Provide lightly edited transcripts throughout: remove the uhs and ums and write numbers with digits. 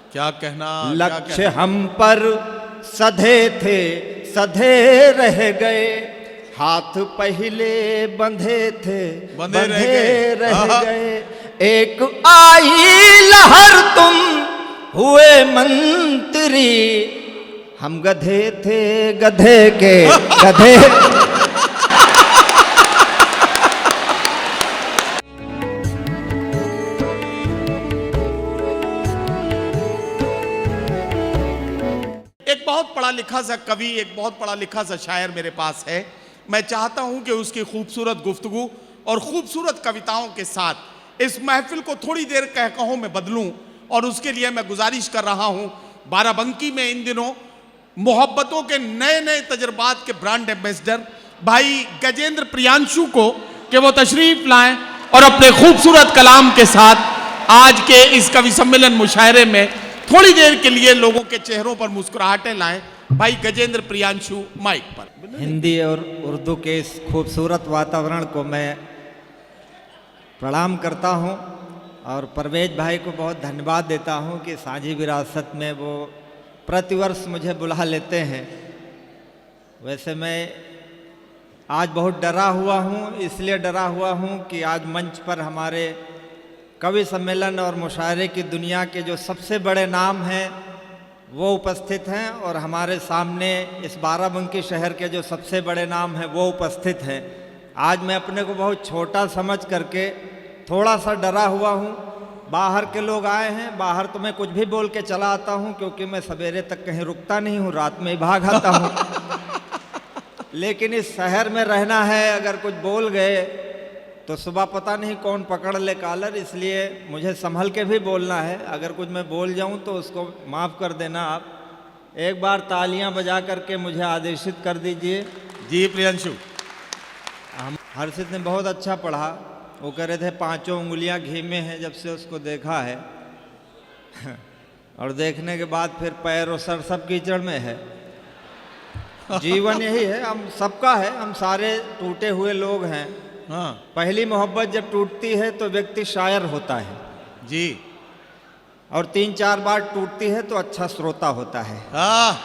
क्या कहना, लक्ष्य हम पर सधे थे, सधे रह गए, हाथ पहले बंधे थे, बंधे रह गए। एक आई लहर तुम हुए मंत्री, हम गधे थे गधे के गधे। एक बहुत पढ़ा लिखा सा कवि, एक बहुत पढ़ा लिखा सा शायर मेरे पास है। मैं चाहता हूं कि उसकी खूबसूरत गुफ्तगू और खूबसूरत कविताओं के साथ इस महफिल को थोड़ी देर कहकहों में बदलूं, और उसके लिए मैं गुजारिश कर रहा हूं बाराबंकी में इन दिनों मोहब्बतों के नए नए तजर्बात के ब्रांड एम्बेसडर भाई गजेंद्र प्रियांशु को कि वो तशरीफ लाएं और अपने खूबसूरत कलाम के साथ आज के इस कवि सम्मेलन मुशायरे में थोड़ी देर के लिए लोगों के चेहरों पर मुस्कुराहटें लाएं। भाई गजेंद्र प्रियांशु माइक पर। हिंदी और उर्दू के इस खूबसूरत वातावरण को मैं प्रणाम करता हूं और परवेज भाई को बहुत धन्यवाद देता हूं कि साझी विरासत में वो प्रतिवर्ष मुझे बुला लेते हैं। वैसे मैं आज बहुत डरा हुआ हूं, इसलिए डरा हुआ हूं कि आज मंच पर हमारे कवि सम्मेलन और मुशायरे की दुनिया के जो सबसे बड़े नाम हैं वो उपस्थित हैं, और हमारे सामने इस बाराबंकी शहर के जो सबसे बड़े नाम हैं वो उपस्थित हैं। आज मैं अपने को बहुत छोटा समझ करके थोड़ा सा डरा हुआ हूँ। बाहर के लोग आए हैं, बाहर तो मैं कुछ भी बोल के चला आता हूँ, क्योंकि मैं सवेरे तक कहीं रुकता नहीं हूँ, रात में ही भाग आता हूँ। लेकिन इस शहर में रहना है, अगर कुछ बोल गए तो सुबह पता नहीं कौन पकड़ ले कॉलर, इसलिए मुझे संभल के भी बोलना है। अगर कुछ मैं बोल जाऊं तो उसको माफ़ कर देना आप। एक बार तालियां बजा करके मुझे आदेशित कर दीजिए। जी प्रियांशु। हम हर्षित ने बहुत अच्छा पढ़ा। वो कह रहे थे पांचों उंगलियां घी में हैं जब से उसको देखा है। और देखने के बाद फिर पैर और सर सब कीचड़ में है। जीवन यही है, हम सबका है, हम सारे टूटे हुए लोग हैं। हाँ। पहली मोहब्बत जब टूटती है तो व्यक्ति शायर होता है जी, और 3-4 बार टूटती है तो अच्छा श्रोता होता है। हाँ।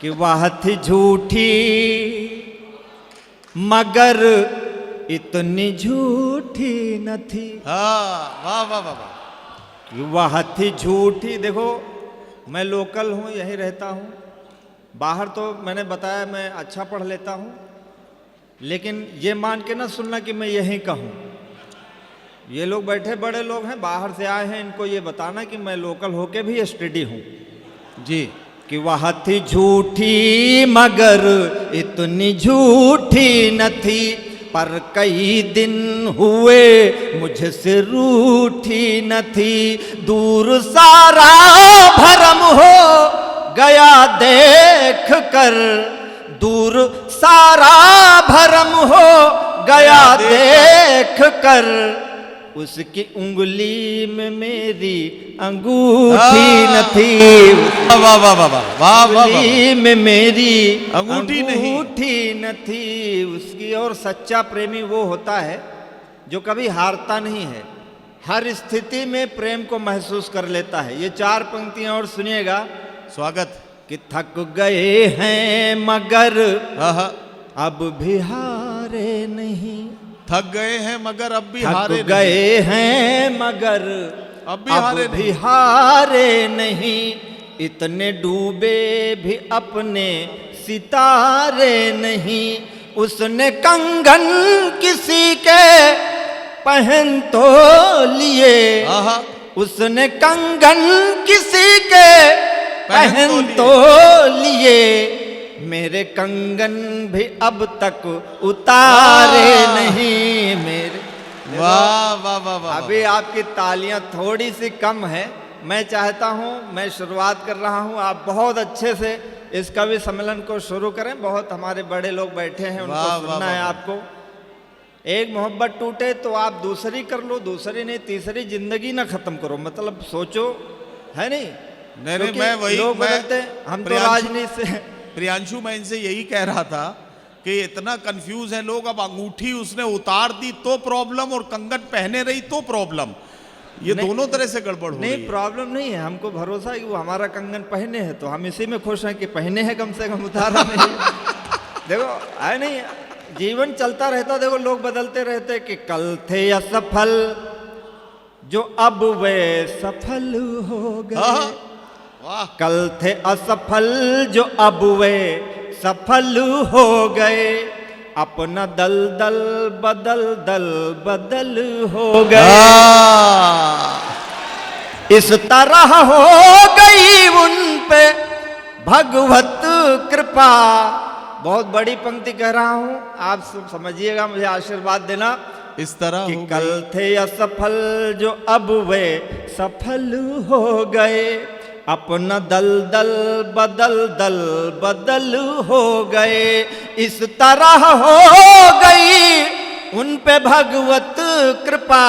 कि वह थी झूठी मगर इतनी झूठी न थी। हाँ, वाह वाह वाह वाह। कि वह थी झूठी। देखो मैं लोकल हूँ, यहीं रहता हूँ। बाहर तो मैंने बताया मैं अच्छा पढ़ लेता हूँ, लेकिन ये मान के ना सुनना कि मैं यहीं का हूँ। ये लोग बैठे बड़े लोग हैं, बाहर से आए हैं, इनको ये बताना कि मैं लोकल होके भी स्टडी हूँ। जी। कि वह थी झूठी मगर इतनी झूठी न थी, पर कई दिन हुए मुझसे रूठी न थी। दूर सारा भरम हो गया देख कर, दूर सारा भरम हो गया देख कर, उसकी उंगली में मेरी अंगूठी न थी। वाह वाह वाह वाह वाह वाह। उंगली में मेरी अंगूठी न थी। उसकी और सच्चा प्रेमी वो होता है जो कभी हारता नहीं है, हर स्थिति में प्रेम को महसूस कर लेता है। ये 4 पंक्तियां और सुनिएगा। स्वागत। कि थक गए हैं मगर हाँ, अब भी हारे नहीं। थक गए हैं मगर अब भी हारे थक गए हैं मगर अब भी हारे नहीं। इतने डूबे भी अपने सितारे नहीं। उसने कंगन किसी के पहन तो लिए, उसने कंगन किसी के पहन तो लिए, मेरे कंगन भी अब तक उतारे नहीं मेरे। वाह वाह वाह वाह। अभी आपकी तालियां थोड़ी सी कम है। मैं चाहता हूं, मैं शुरुआत कर रहा हूं, आप बहुत अच्छे से इस कवि सम्मेलन को शुरू करें। बहुत हमारे बड़े लोग बैठे हैं, उनको सुनना है आपको। एक मोहब्बत टूटे तो आप दूसरी कर लो, दूसरी नहीं तीसरी, जिंदगी ना खत्म करो। मतलब सोचो, है नहीं? नहीं, मैं वही लोग बदलते, हम तो राजनीति से। प्रियांशु, मैं इनसे यही कह रहा था कि इतना कंफ्यूज है लोग। अब अंगूठी उसने उतार दी तो प्रॉब्लम, और कंगन पहने रही तो प्रॉब्लम। ये दोनों तरह से गड़बड़ हो रही नहीं, है। प्रॉब्लम नहीं है, हमको भरोसा है कि वो हमारा कंगन पहने हैं, तो हम इसी में खुश हैं कि पहने हैं, कम से कम उतारा नहीं। देखो है नहीं, जीवन चलता रहता, देखो लोग बदलते रहते कि कल थे असफल जो अब वे सफल हो गए, वाह, कल थे असफल जो अब वे सफल हो गए, अपना दल दल बदल दल बदल हो गए, इस तरह हो गई उन पे भगवत कृपा। बहुत बड़ी पंक्ति कह रहा हूं, आप सब समझिएगा, मुझे आशीर्वाद देना। इस तरह कि हो कल गई। थे असफल जो अब वे सफल हो गए, अपना दल दल बदल दल बदल हो गए, इस तरह हो गई उन पे भगवत कृपा,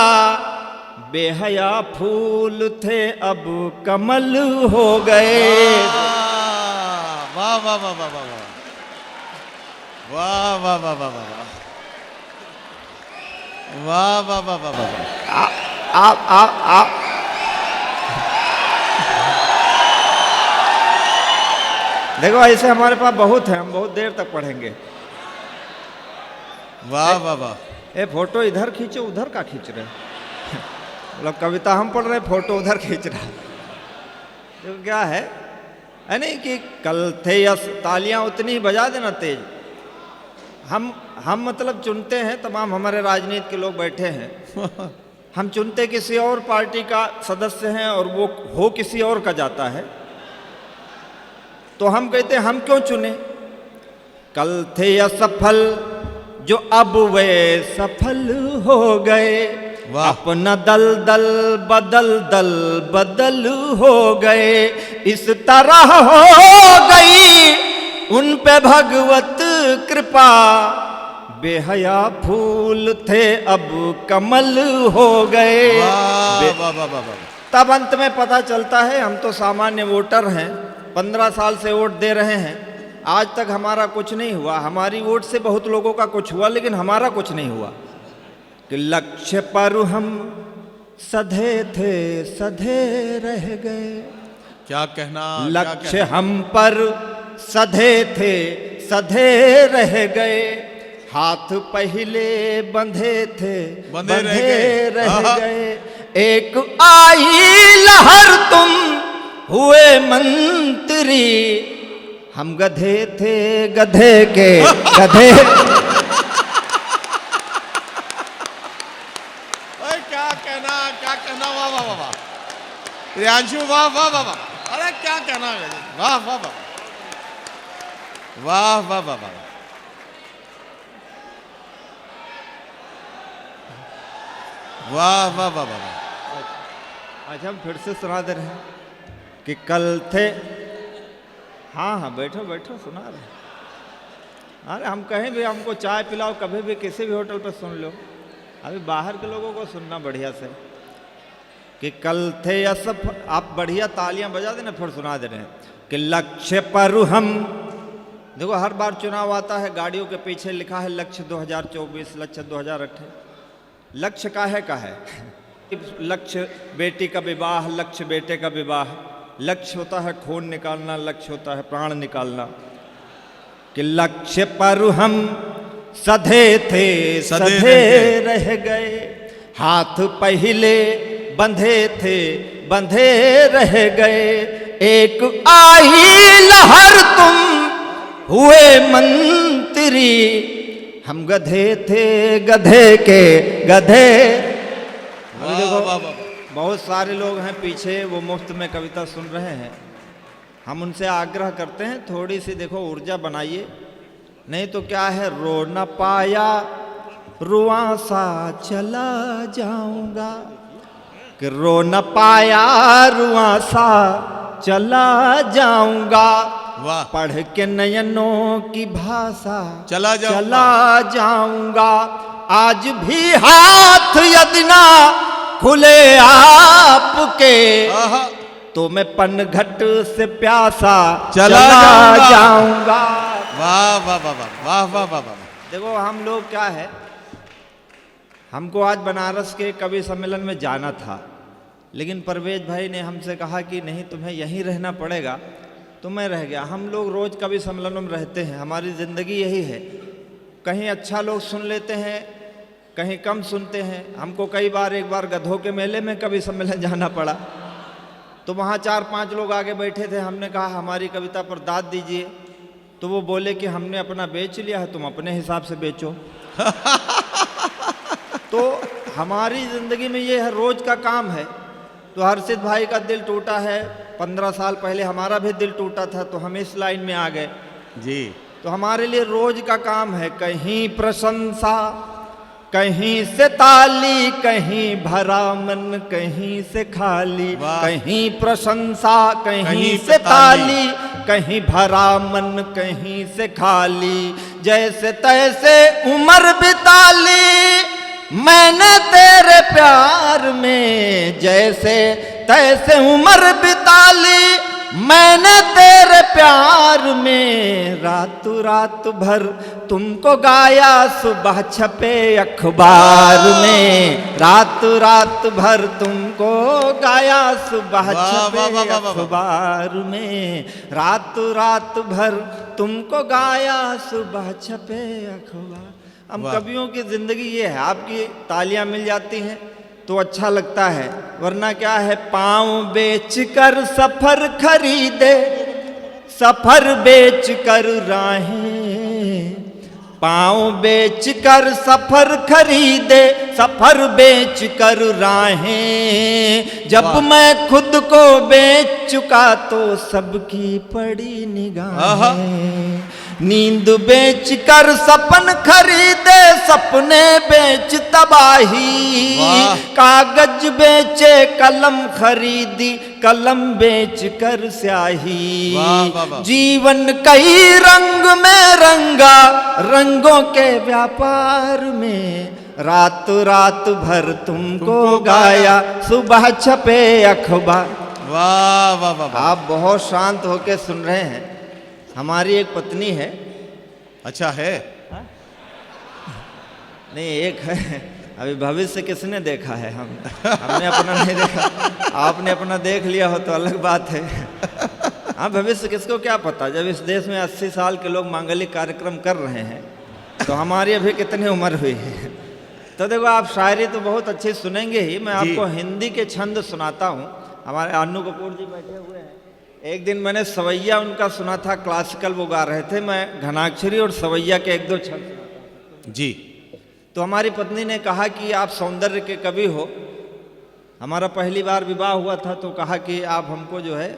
बेहया फूल थे अब कमल हो गए। वाह वाह वाह वाह वाह वाह वाह वाह वाह वाह वाह वाह वाह वाह वाह। आप देखो ऐसे हमारे पास बहुत है, हम बहुत देर तक पढ़ेंगे। वाह वाह वाह। ए फोटो इधर खींचो, उधर का खींच रहे? मतलब कविता हम पढ़ रहे, फोटो उधर खींच रहा है। तो क्या है नहीं कि कल थे यस, तालियां उतनी ही बजा देना तेज। हम मतलब चुनते हैं, तमाम हमारे राजनीति के लोग बैठे हैं, हम चुनते किसी और पार्टी का सदस्य हैं और वो हो किसी और का जाता है, तो हम कहते हैं हम क्यों चुने? कल थे असफल जो अब वे सफल हो गए, अपना दल दल बदल दल बदल हो गए, इस तरह हो गई उन पे भगवत कृपा, बेहया फूल थे अब कमल हो गए। वाह वाह वाह वाह। तब अंत में पता चलता है हम तो सामान्य वोटर हैं, 15 साल से वोट दे रहे हैं, आज तक हमारा कुछ नहीं हुआ। हमारी वोट से बहुत लोगों का कुछ हुआ, लेकिन हमारा कुछ नहीं हुआ। कि लक्ष्य पर हम सधे थे सधे रह गए, क्या कहना, लक्ष्य हम पर सधे थे सधे रह गए, हाथ पहले बंधे थे बंधे रह गए, एक आई लहर तुम हुए मंत्री, हम गधे थे गधे के गधे। क्या कहना, वाह वाह वाह वाह। प्रियांशु वाह वाह वाह वाह, अरे क्या कहना है, वाह वाह वाह वाह वाह वाह वाह। वाह वाह वाह वाह। आज हम फिर से सुना दे रहे हैं कि कल थे, हाँ हाँ बैठो बैठो, सुना रहे हैं। अरे हम कहीं भी हमको चाय पिलाओ, कभी भी किसी भी होटल पर सुन लो, अभी बाहर के लोगों को सुनना बढ़िया से। कि कल थे या सब, आप बढ़िया तालियां बजा देना, फिर सुना दे रहे हैं कि लक्ष्य पर हम, देखो हर बार चुनाव आता है, गाड़ियों के पीछे लिखा है लक्ष्य 2024, लक्ष्य 2028, लक्ष्य का है लक्ष्य बेटी का विवाह, लक्ष्य बेटे का विवाह, लक्ष्य होता है खून निकालना, लक्ष्य होता है प्राण निकालना। कि लक्ष्य पर हम सधे थे सधे रह गए, हाथ पहले बंधे थे बंधे रह गए, एक आई लहर तुम हुए मंत्री, हम गधे थे गधे के गधे। देखो बहुत सारे लोग हैं पीछे, वो मुफ्त में कविता सुन रहे हैं, हम उनसे आग्रह करते हैं थोड़ी सी देखो ऊर्जा बनाइए, नहीं तो क्या है, रो न पाया रुआ सा चला जाऊंगा, कि रो न पाया रुआ सा चला जाऊंगा, पढ़ के नयनों की भाषा चला जाऊंगा, आज भी हाथ यदि ना खुले आपके, तो मैं पनघट से प्यासा चला जाऊंगा। वाह वाह वाह वाह वाह वाह वाह। देखो हम लोग क्या है, हमको आज बनारस के कवि सम्मेलन में जाना था, लेकिन परवेज भाई ने हमसे कहा कि नहीं, तुम्हें यहीं रहना पड़ेगा, तो मैं रह गया। हम लोग रोज़ कवि सम्मेलन में रहते हैं, हमारी ज़िंदगी यही है, कहीं अच्छा लोग सुन लेते हैं, कहीं कम सुनते हैं। हमको कई बार, एक बार गधों के मेले में कवि सम्मेलन जाना पड़ा, तो वहाँ 4-5 लोग आगे बैठे थे। हमने कहा हमारी कविता पर दाद दीजिए, तो वो बोले कि हमने अपना बेच लिया है, तुम अपने हिसाब से बेचो। तो हमारी ज़िंदगी में ये है, रोज़ का काम है। तो हर्षित भाई का दिल टूटा है, 15 साल पहले हमारा भी दिल टूटा था, तो हम इस लाइन में आ गए जी। तो हमारे लिए रोज का काम है, कहीं प्रशंसा, कहीं से ताली, कहीं भरा मन, कहीं से खाली। कहीं प्रशंसा, कहीं से ताली, कहीं भरा मन, कहीं से खाली। जैसे तैसे उम्र बिता ली मैंने तेरे प्यार में, जैसे तैसे उम्र बिता ली मैंने तेरे प्यार में। रातों रात भर तुमको गाया, सुबह छपे अखबार में। रातों रात भर तुमको गाया, सुबह छपे अखबार में। रातों रात भर तुमको गाया, सुबह छपे अखबार। हम कवियों की जिंदगी ये है, आपकी तालियां मिल जाती हैं तो अच्छा लगता है, वरना क्या है, पाँव बेच कर सफर खरीदे, सफर बेच कर राहें। पाँव बेच कर सफर खरीदे, सफर बेच कर राहें। जब मैं खुद को बेच चुका तो सबकी पड़ी निगाहें। नींद बेच कर सपन खरीदे, सपने बेच तबाही। कागज बेचे कलम खरीदी, कलम बेच कर स्याही। जीवन कई रंग में रंगा, रंगों के व्यापार में। रात रात भर तुमको गाया, सुबह छपे अखबार। वाह वाह वाह। आप बहुत शांत होके सुन रहे हैं। हमारी एक पत्नी है। अच्छा है? नहीं, एक है। अभी भविष्य किसने देखा है? हमने अपना नहीं देखा। आपने अपना देख लिया हो तो अलग बात है। हाँ, भविष्य किसको क्या पता। जब इस देश में 80 साल के लोग मांगलिक कार्यक्रम कर रहे हैं तो हमारी अभी कितनी उम्र हुई है। तो देखो, आप शायरी तो बहुत अच्छी सुनेंगे ही। मैं आपको हिंदी के छंद सुनाता हूँ। हमारे अन्नू कपूर जी बैठे हुए हैं। एक दिन मैंने सवैया उनका सुना था, क्लासिकल वो गा रहे थे, मैं घनाक्षरी और सवैया के 1-2 छंद जी। तो हमारी पत्नी ने कहा कि आप सौंदर्य के कवि हो। हमारा पहली बार विवाह हुआ था तो कहा कि आप हमको जो है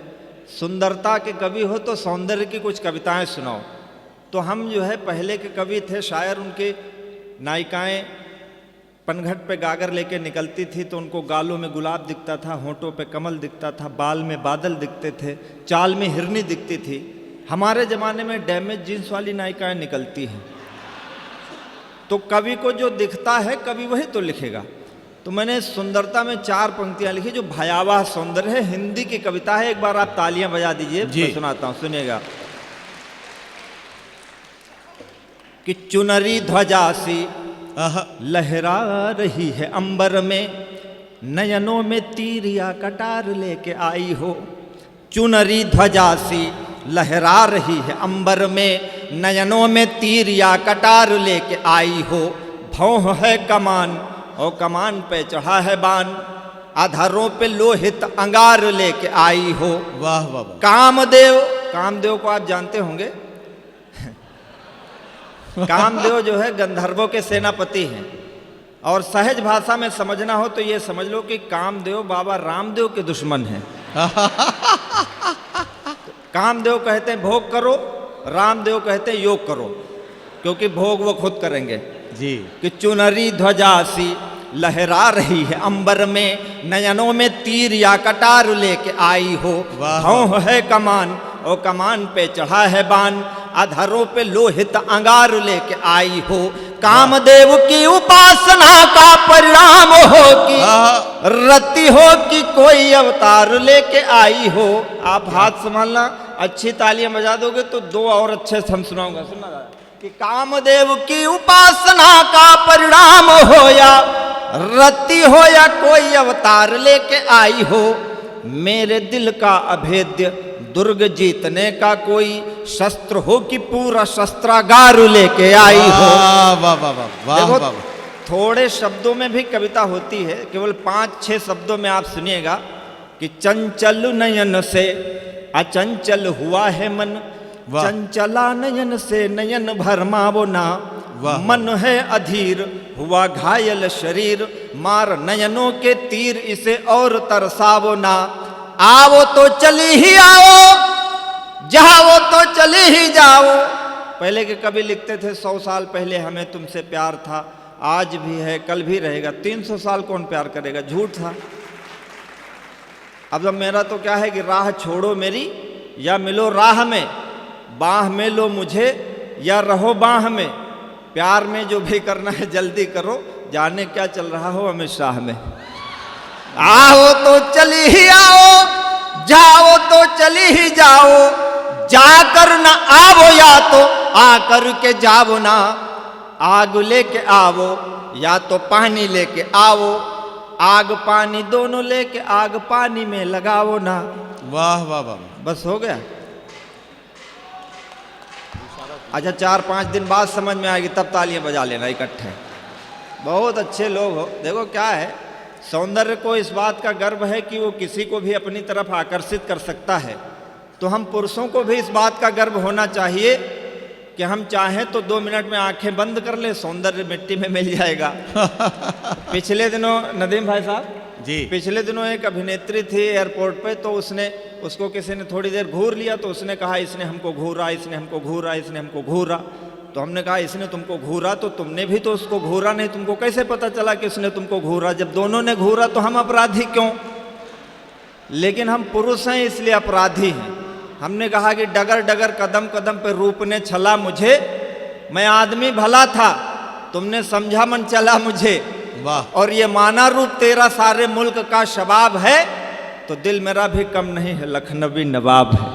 सुंदरता के कवि हो तो सौंदर्य की कुछ कविताएं सुनाओ। तो हम जो है पहले के कवि थे, शायर उनके नायिकाएं पनघट पे गागर लेके निकलती थी तो उनको गालों में गुलाब दिखता था, होंठों पे कमल दिखता था, बाल में बादल दिखते थे, चाल में हिरनी दिखती थी। हमारे ज़माने में डैमेज जीन्स वाली नायिकाएं निकलती हैं। तो कवि को जो दिखता है कवि वही तो लिखेगा। तो मैंने सुंदरता में 4 पंक्तियां लिखी जो भयावह सौंदर्य है। हिंदी की कविता है। एक बार आप तालियां बजा दीजिए, मैं सुनाता हूं, सुनिएगा। कि चुनरी ध्वजा सी लहरा रही है अंबर में, नयनों में तीर या कटार लेके आई हो। चुनरी ध्वजा सी लहरा रही है अंबर में, नयनों में तीर या कटार लेके आई हो। भौं है कमान और कमान पे चढ़ा है बान, अधरों पे लोहित अंगार लेके आई हो। वाह वाह। कामदेव, कामदेव को आप जानते होंगे। कामदेव जो है गंधर्वों के सेनापति हैं। और सहज भाषा में समझना हो तो ये समझ लो कि कामदेव बाबा रामदेव के दुश्मन हैं। कामदेव कहते हैं भोग करो, रामदेव कहते हैं योग करो, क्योंकि भोग वो खुद करेंगे जी। कि चुनरी ध्वजा सी लहरा रही है अंबर में, नयनों में तीर या कटार लेके आई हो। भौं है कमान और कमान पे चढ़ा है बान, अधरों पे लोहित अंगार लेके आई हो। कामदेव की उपासना का परिणाम हो कि रति हो कि कोई अवतार लेके आई हो। आप हाथ संभालना, अच्छी तालियां बजा दोगे तो 2 और अच्छे से हम सुनाऊंगा। सुनना कि कामदेव की उपासना का परिणाम हो या रति हो या कोई अवतार लेके आई हो, मेरे दिल का अभेद्य दुर्ग जीतने का कोई शस्त्र हो कि पूरा शस्त्रागार लेके आई हो। वाह वाह वाह वाह देखो, वाह। थोड़े शब्दों में भी कविता होती है, केवल 5-6 शब्दों में आप सुनिएगा कि चंचल नयन से अचंचल हुआ है मन, वाह। चंचला नयन से नयन भरमावो ना, वाह। मन है अधीर हुआ घायल शरीर, मार नयनों के तीर इसे और तरसावो ना। आओ तो चली ही आओ, जाओ तो चली ही जाओ। पहले के कवि लिखते थे 100 साल पहले हमें तुमसे प्यार था, आज भी है कल भी रहेगा। 300 साल कौन प्यार करेगा, झूठ था। अब मेरा तो क्या है कि राह छोड़ो मेरी या मिलो राह में, बाह में लो मुझे या रहो बाह में, प्यार में जो भी करना है जल्दी करो, जाने क्या चल रहा हो अमित शाह में। आओ तो चली ही आओ, जाओ तो चली ही जाओ, जाकर न आओ या तो आकर के जाओ ना। आग लेके आओ या तो पानी लेके आओ, आग पानी दोनों लेके आग पानी में लगाओ ना। वाह वाह वाह। बस हो गया। अच्छा 4-5 दिन बाद समझ में आएगी तब तालियां बजा लेना इकट्ठे। बहुत अच्छे लोग हो। देखो क्या है, सौंदर्य को इस बात का गर्व है कि वो किसी को भी अपनी तरफ आकर्षित कर सकता है। तो हम पुरुषों को भी इस बात का गर्व होना चाहिए कि हम चाहें तो 2 मिनट में आंखें बंद कर ले, सौंदर्य मिट्टी में मिल जाएगा। पिछले दिनों नदीम भाई साहब जी, पिछले दिनों एक अभिनेत्री थी एयरपोर्ट पे, तो उसको किसी ने थोड़ी देर घूर लिया, तो उसने कहा इसने हमको घूरा, इसने हमको घूरा, इसने हमको घूरा। तो हमने कहा इसने तुमको घूरा तो तुमने भी तो उसको घूरा नहीं, तुमको कैसे पता चला कि उसने तुमको घूरा? जब दोनों ने घूरा तो हम अपराधी क्यों? लेकिन हम पुरुष हैं इसलिए अपराधी हैं। हमने कहा कि डगर डगर कदम कदम पे रूप ने छला मुझे, मैं आदमी भला था तुमने समझा मन चला मुझे, वाह। और ये माना रूप तेरा सारे मुल्क का शबाब है, तो दिल मेरा भी कम नहीं है लखनवी नवाब है।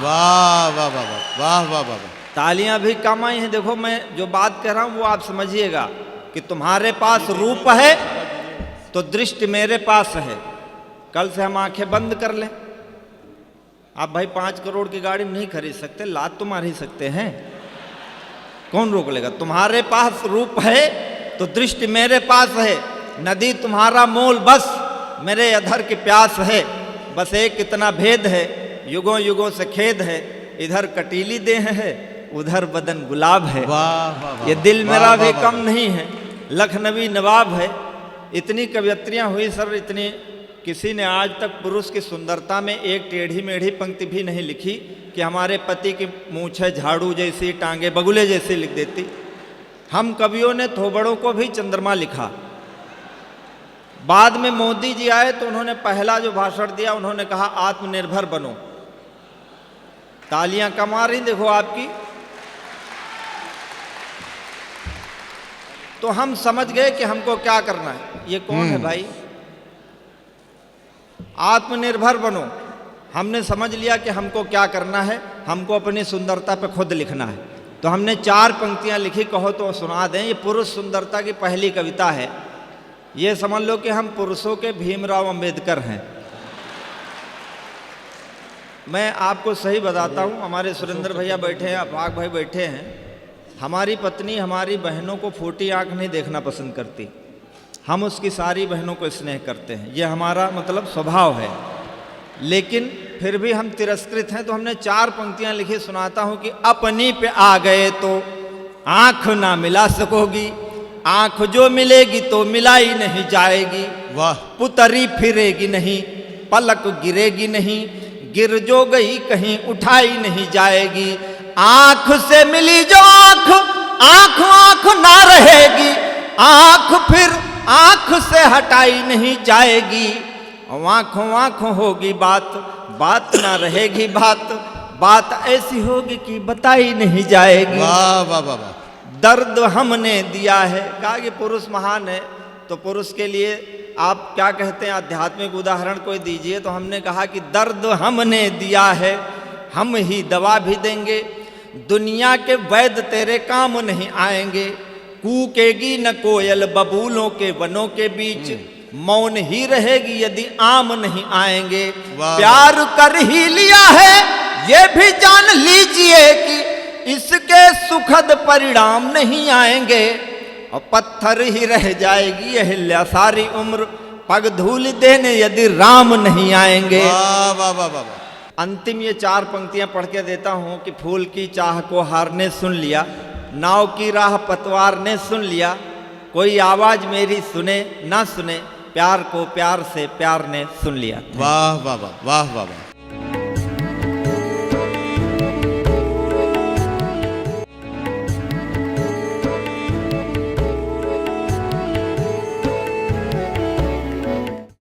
वाह वाह वाह वाह वाह वाह वाह। तालियां भी कम आई हैं। देखो मैं जो बात कह रहा हूं वो आप समझिएगा कि तुम्हारे पास रूप है तो दृष्टि मेरे पास है। कल से हम आंखें बंद कर लें। आप भाई 5 करोड़ की गाड़ी नहीं खरीद सकते, लात तो मार ही सकते हैं, कौन रोक लेगा? तुम्हारे पास रूप है तो दृष्टि मेरे पास है। नदी तुम्हारा मोल बस मेरे अधर की प्यास है। बस एक इतना भेद है, युगों युगों से खेद है, इधर कटीली देह है उधर बदन गुलाब है। वाह वाह। ये दिल मेरा वाह, भी वाह, कम नहीं है लखनवी नवाब है। इतनी कवियत्रियाँ हुई सर, इतनी किसी ने आज तक पुरुष की सुंदरता में एक टेढ़ी मेढ़ी पंक्ति भी नहीं लिखी कि हमारे पति की मूंछें झाड़ू जैसी, टांगे बगुले जैसी लिख देती। हम कवियों ने थोबड़ों को भी चंद्रमा लिखा। बाद में मोदी जी आए तो उन्होंने पहला जो भाषण दिया उन्होंने कहा आत्मनिर्भर बनो। तालियां कम आ रही देखो आपकी। तो हम समझ गए कि हमको क्या करना है। ये कौन है भाई? आत्मनिर्भर बनो। हमने समझ लिया कि हमको क्या करना है, हमको अपनी सुंदरता पे खुद लिखना है। तो हमने 4 पंक्तियां लिखी, कहो तो सुना दें। ये पुरुष सुंदरता की पहली कविता है। ये समझ लो कि हम पुरुषों के भीमराव अंबेडकर हैं। मैं आपको सही बताता हूँ, हमारे सुरेंद्र भैया बैठे हैं, अफाक भाई बैठे हैं। हमारी पत्नी हमारी बहनों को फूटी आंख नहीं देखना पसंद करती। हम उसकी सारी बहनों को स्नेह करते हैं, ये हमारा मतलब स्वभाव है। लेकिन फिर भी हम तिरस्कृत हैं। तो हमने 4 पंक्तियां लिखी, सुनाता हूं कि अपनी पे आ गए तो आंख ना मिला सकोगी, आंख जो मिलेगी तो मिलाई नहीं जाएगी। वाह। पुतरी फिरेगी नहीं, पलक गिरेगी नहीं, गिर जो गई कहीं उठाई नहीं जाएगी। आंख से मिली जो आंख, आंख आंख ना रहेगी, आंख फिर आंख से हटाई नहीं जाएगी। आंखों आंखों होगी बात, बात ना रहेगी बात, बात ऐसी होगी कि बताई नहीं जाएगी। वाह वाह वाह वाह। दर्द हमने दिया है। कहा कि पुरुष महान है, तो पुरुष के लिए आप क्या कहते हैं, आध्यात्मिक उदाहरण कोई दीजिए। तो हमने कहा कि दर्द हमने दिया है, हम ही दवा भी देंगे। दुनिया के वैद्य तेरे काम नहीं आएंगे, कूकेगी न कोयल बबूलों के वनों के बीच, मौन ही रहेगी यदि आम नहीं आएंगे। वाह। प्यार कर ही लिया है ये भी जान लीजिए कि इसके सुखद परिणाम नहीं आएंगे। और पत्थर ही रह जाएगी अहिल्या सारी उम्र, पग धूल देने यदि राम नहीं आएंगे। वाह वाह वाह वाह वाह। अंतिम ये 4 पंक्तियां पढ़ के देता हूं कि फूल की चाह को हार ने सुन लिया, नाव की राह पतवार ने सुन लिया, कोई आवाज मेरी सुने ना सुने, प्यार को प्यार से प्यार ने सुन लिया। वाह वाह वाह वाह वाह वाह।